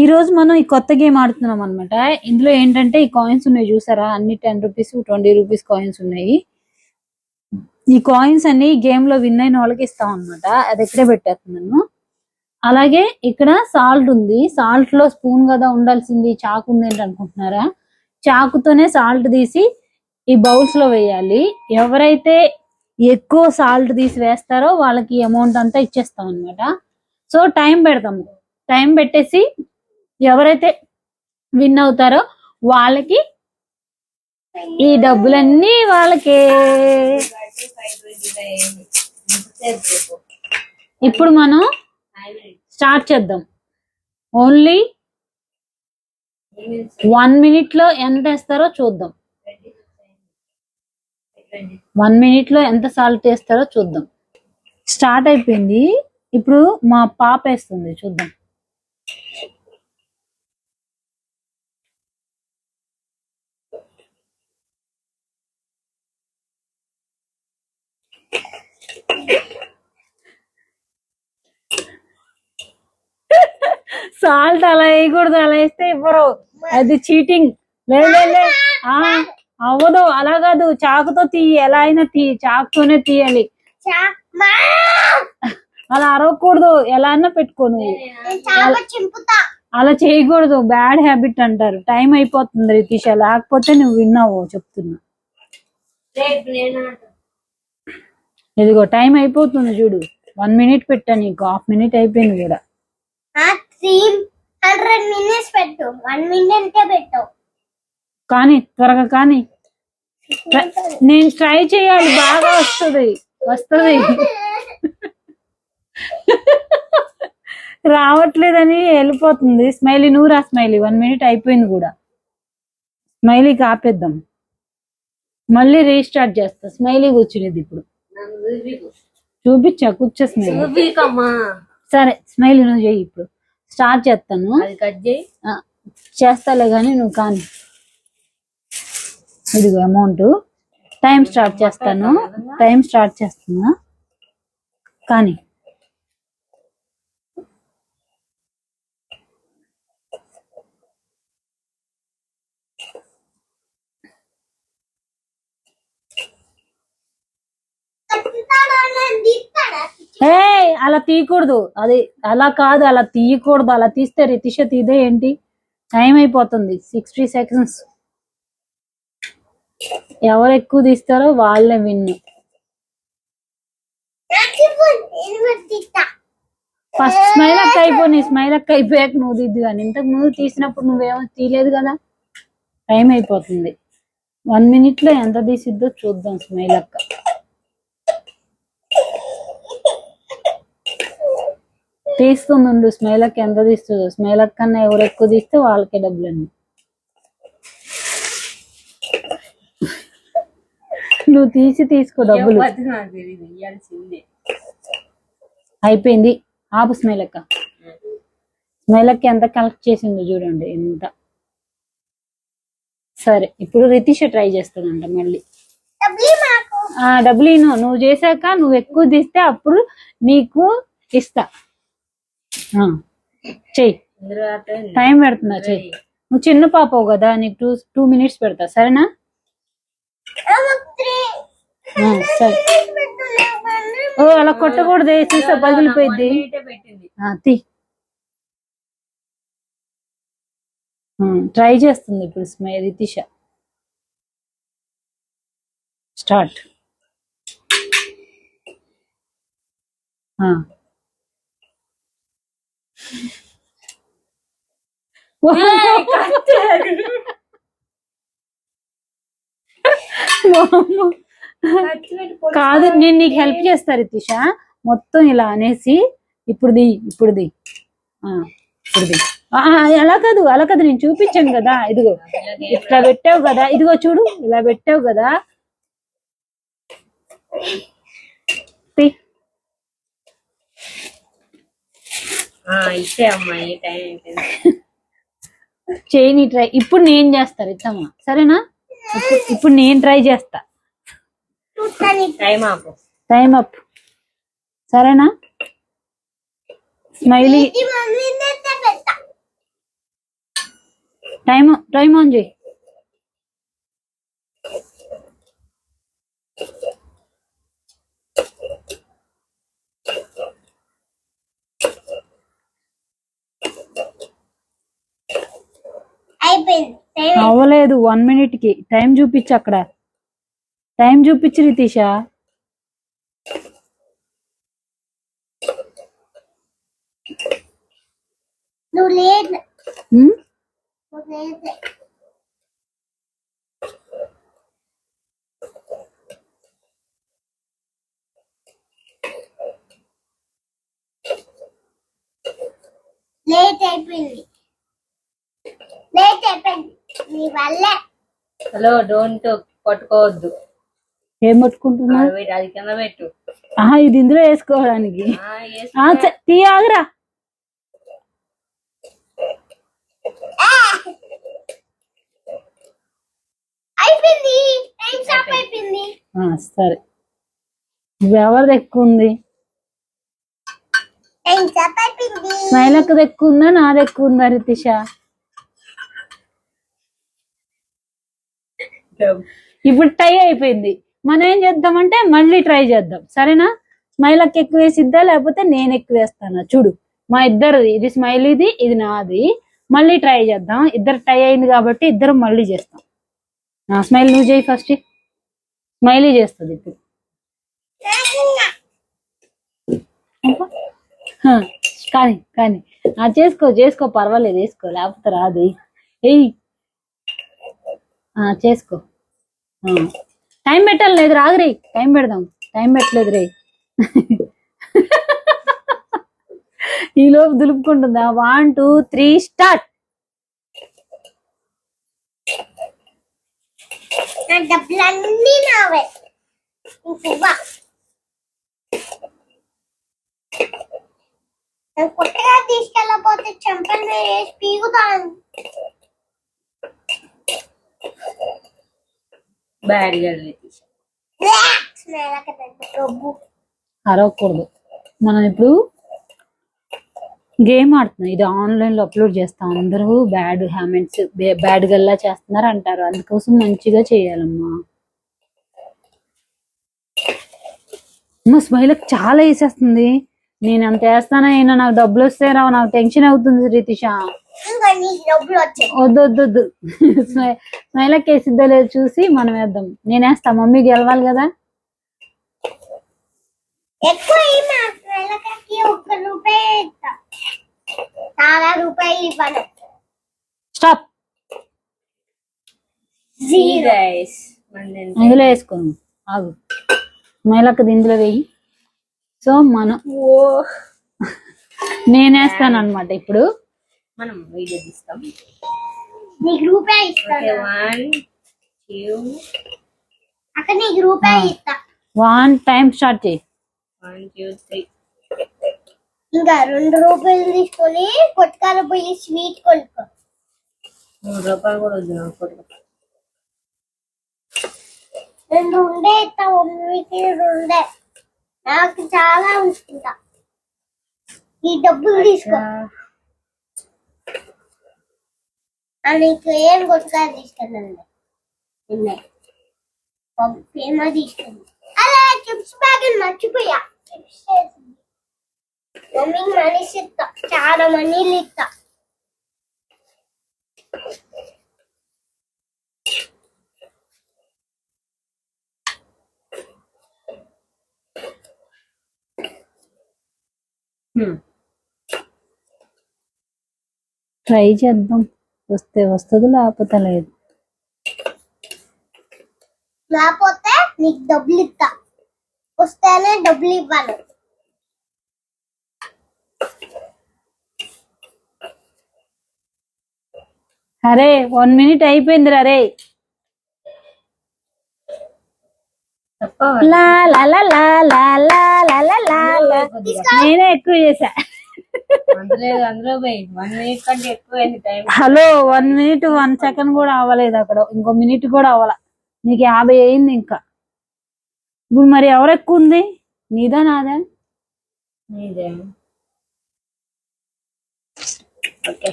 ఈ రోజు మనం ఈ కొత్త గేమ్ ఆడుతున్నాం అనమాట. ఇందులో ఏంటంటే ఈ కాయిన్స్ ఉన్నాయి చూసారా, అన్ని 10 రూపీస్ 20 రూపీస్ కాయిన్స్ ఉన్నాయి. ఈ కాయిన్స్ అన్ని గేమ్ లో విన్ అయిన వాళ్ళకి ఇస్తాం అనమాట. అది ఎక్కడే పెట్టేస్తున్నాను. అలాగే ఇక్కడ సాల్ట్ ఉంది. సాల్ట్ లో స్పూన్ కదా ఉండాల్సింది, చాకు ఉంది ఏంటి అనుకుంటున్నారా? చాకుతోనే సాల్ట్ తీసి ఈ బౌల్స్ లో వేయాలి. ఎవరైతే ఎక్కువ సాల్ట్ తీసి వేస్తారో వాళ్ళకి అమౌంట్ అంతా ఇచ్చేస్తాం అనమాట. సో టైం పెడతాము. టైం పెట్టేసి ఎవరైతే విన్ అవుతారో వాళ్ళకి ఈ డబ్బులన్నీ వాళ్ళకే. ఇప్పుడు మనం స్టార్ట్ చేద్దాం. ఓన్లీ 1 minute లో ఎంత వేస్తారో చూద్దాం. 1 minute లో ఎంత సాల్ట్ వేస్తారో చూద్దాం. స్టార్ట్ అయిపోయింది. ఇప్పుడు మా పాప వేస్తుంది, చూద్దాం. సాల్ట్ అలా వేయకూడదు, అలా వేస్తే ఇవ్వరు, అది చీటింగ్. లేదు అవ్వదు, అలా కాదు, చాకుతో తీయి, ఎలా అయినా తీయి, చాకుతోనే తీయాలి. అలా అరవకూడదు, ఎలా అయినా పెట్టుకోను. అలా చేయకూడదు, బ్యాడ్ హ్యాబిట్ అంటారు. టైం అయిపోతుంది రితీష, లేకపోతే నువ్వు విన్నావు చెప్తున్నా. ఇదిగో టైం అయిపోతుంది చూడు. 1 minute పెట్టా నీకు, 1/2 minute అయిపోయింది కూడా. 300 minutes పెట్టు, 1 minute పెట్టు. కానీ త్వరగా కానీ, నేను ట్రై చేయాలి, బాగా వస్తుంది. రావట్లేదని వెళ్ళిపోతుంది. స్మైలీ నువ్వు రా. స్మైలీ 1 minute అయిపోయింది కూడా. స్మైలీకి ఆపేద్దాం, మళ్ళీ రీస్టార్ట్ చేస్తా. స్మైలీ కూర్చునేది ఇప్పుడు. చూపించా, కూర్చో స్మైలీ. సరే స్మైలీ నువ్వు చెయ్యి. ఇప్పుడు స్టార్ట్ చేస్తాను. చేస్తాలే గానీ నువ్వు కానీ. ఇదిగో అమౌంట్. టైం స్టార్ట్ చేస్తున్నా కానీ. అలా తీయకూడదు, అది అలా కాదు, అలా తీయకూడదు. అలా తీస్తే రితిష తీదే ఏంటి? టైం అయిపోతుంది. 60 seconds. ఎవరు ఎక్కువ తీస్తారో వాళ్ళే విన్. ఫస్ట్ స్మైల్ అక్క అయిపోయి, స్మైల్ అక్క అయిపోయాక నువ్వు దిద్దు. కానీ ఇంతకు ముందు తీసినప్పుడు నువ్వేమో తీయలేదు కదా. టైం అయిపోతుంది. 1 minute లో ఎంత తీసిద్దో చూద్దాం స్మైల్ అక్క. తీస్తుండు స్మైల్ అక్క, ఎంత తీస్తుందో. స్మైల్ అక్క కన్నా ఎవరు ఎక్కువ తీస్తే వాళ్ళకే డబ్బులన్నీ. నువ్వు తీసుకో డబ్బులు. అయిపోయింది, ఆపు స్మైల్ అక్క. స్మైల్ అక్క ఎంత కలెక్ట్ చేసిందో చూడండి, ఎంత. సరే ఇప్పుడు రితిష ట్రై చేస్తుందంట మళ్ళీ. డబ్బులు నువ్వు చేశాక నువ్వు ఎక్కువ తీస్తే అప్పుడు నీకు ఇస్తా. చెయ్యి, టైం పెడుతున్నా, చెయ్యి. నువ్వు చిన్న పాపవు కదా, నీకు 2 minutes పెడతా, సరేనా? సరే. ఓ అలా కొట్టకూడదు, సీసా పగిలిపోయింది. తీ. ట్రై చేస్తుంది ఇప్పుడు స్మైల్ రితిష. స్టార్ట్. కాదు, నేను నీకు హెల్ప్ చేస్తా రితిష. మొత్తం ఇలా అనేసి ఇప్పుడుది. అలా కాదు, నేను చూపించాను కదా. ఇదిగో ఇట్లా పెట్టావు కదా, ఇదిగో చూడు, ఇలా పెట్టావు కదా. చేయని ట్రై. ఇప్పుడు నేను చేస్తా ఇత్తమ్మా, సరేనా? ఇప్పుడు నేను ట్రై చేస్తా. టైం అప్, సరేనా? స్మైలీ టైం ఆన్ చేయి. అయిపోయింది టైం. అవ్వలేదు, 1 minute కి టైం చూపించు. అక్కడ టైం చూపించు రితీష. నువ్వు లేదు ఉమ్, నువ్వు లేదు. లేట్ అయిపోయింది నీ వల్ల. హలో డోంట్ పట్టుకోవద్దు. ఏం పట్టుకుంటున్నా? అది కింద పెట్టు. ఇది ఇందులో వేసుకోవడానికి. తీ, ఆగురా. అయిపోయింది టైం స్టాప్ అయిపోయింది. సరే, ఎవరిది ఎక్కువ ఉంది? టైం స్టాప్ అయిపోయింది. స్మైల్ అక్కది ఎక్కువ ఉందా, నాది ఎక్కువ ఉందా రితీష? ఇప్పుడు టై అయిపోయింది. మనం ఏం చేద్దామంటే మళ్ళీ ట్రై చేద్దాం, సరేనా? స్మైల్ అక్క ఎక్కువ వేసిద్దా లేకపోతే నేను ఎక్కువ వేస్తానా చూడు. మా ఇద్దరిది, ఇది స్మైల్, ఇది నాది. మళ్ళీ ట్రై చేద్దాం. ఇద్దరు టై అయింది కాబట్టి ఇద్దరు మళ్ళీ చేస్తాం. స్మైల్ నువ్వు చేయి ఫస్ట్. స్మైలీ చేస్తుంది ఇప్పుడు. కానీ కానీ చేసుకో పర్వాలేదు, వేసుకో, లేకపోతే రాదు. ఎయ్, చేసుకో. టైం పెట్టాలి లేదు, రాగురే. టైం పెడదాం. టైం పెట్టలేదు రే. ఈ లోపు దులుపుకుంటుందా? 1 2 3 స్టార్ట్. నా డబ్బులన్నీ నావే. నేను కొత్తగా తీసుకెళ్ళకపోతే చెంపలు మీద వేసి పీగుతాను. Bad girl. అరవకూడదు. మనం ఇప్పుడు గేమ్ ఆడుతున్నాం. ఇది ఆన్లైన్ లో అప్లోడ్ చేస్తాం. అందరూ బ్యాడ్ హ్యామెంట్స్, బ్యాడ్ గల్లా చేస్తున్నారు అంటారు. అందుకోసం మంచిగా చేయాలమ్మా. స్మైల్కి చాలా వేసేస్తుంది. నేను అంత వేస్తానా అయినా నాకు డబ్బులు వస్తే రావు, నాకు టెన్షన్ అవుతుంది రితీష. వద్దు. స్మైలకి వేసిద్దో లేదు చూసి మనం వేద్దాం. నేను వేస్తా, మమ్మీ గెలవాలి కదా. స్టాప్. ఇందులో వేసుకోను, ఆగు. స్మైలకి ఇందులో వేయి. సో మనం నేనేస్తాను అనమాట. ఇప్పుడు మనం వీడియో తీస్తాం. నీకు రూపాయి ఇస్తాను. 1 2 అక్క నీకు రూపాయి ఇస్తా. 1 టైం స్టార్ట్ చేయి. 1 2 3. ఇంకా 2 రూపాయలు తీసుకొని కొట్టుకాల పోయి స్వీట్ కొనుక్కో. 3 రూపాయలు కూడా వద్దు నాకు. 2 ఉండే ఇస్తా. 2 నాకు చాలా ఉంచుకుంటా. ఈ డబ్బులు తీసుకో. నీకు ఏం కొట్టుకాయ తీసుకెళ్ళండి. ఏమో తీసుకెళ్ళి. అలా చిప్స్ ప్యాకెట్ మర్చిపోయా. మమ్మీకి మనీ ఇస్తా, చాలా మనీలు ఇస్తా. ట్రై చేద్దాం. వస్తే వస్తుంది, లేకపోతే లేదు. లేకపోతే నీకు డబ్బులు ఇస్తా. వస్తేనే డబ్బులు ఇవ్వాలి. అరే 1 minute అయిపోయింది రే. నేనే ఎక్కువ చేసా. అందులో 1 minute కంటే ఎక్కువైంది టైం. హలో, 1 minute 1 second కూడా అవ్వలేదు. అక్కడ ఇంకో మినిట్ కూడా అవ్వాల. నీకు 50 అయింది ఇంకా. ఇప్పుడు మరి ఎవరు ఎక్కువ ఉంది, నీదా నాదా? నీదే. ఓకే,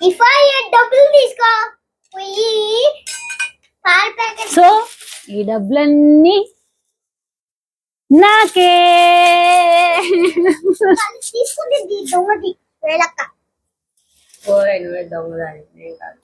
ఇఫా ఈ డబ్బులు తీసుకో పోయి పాల ప్యాకెట్ సో ఈ డబ్బులన్నీ నాకే. తీసుకుంది దొంగది వేలక్క. పోయి నువ్వే దొంగదాని నేను కాదు.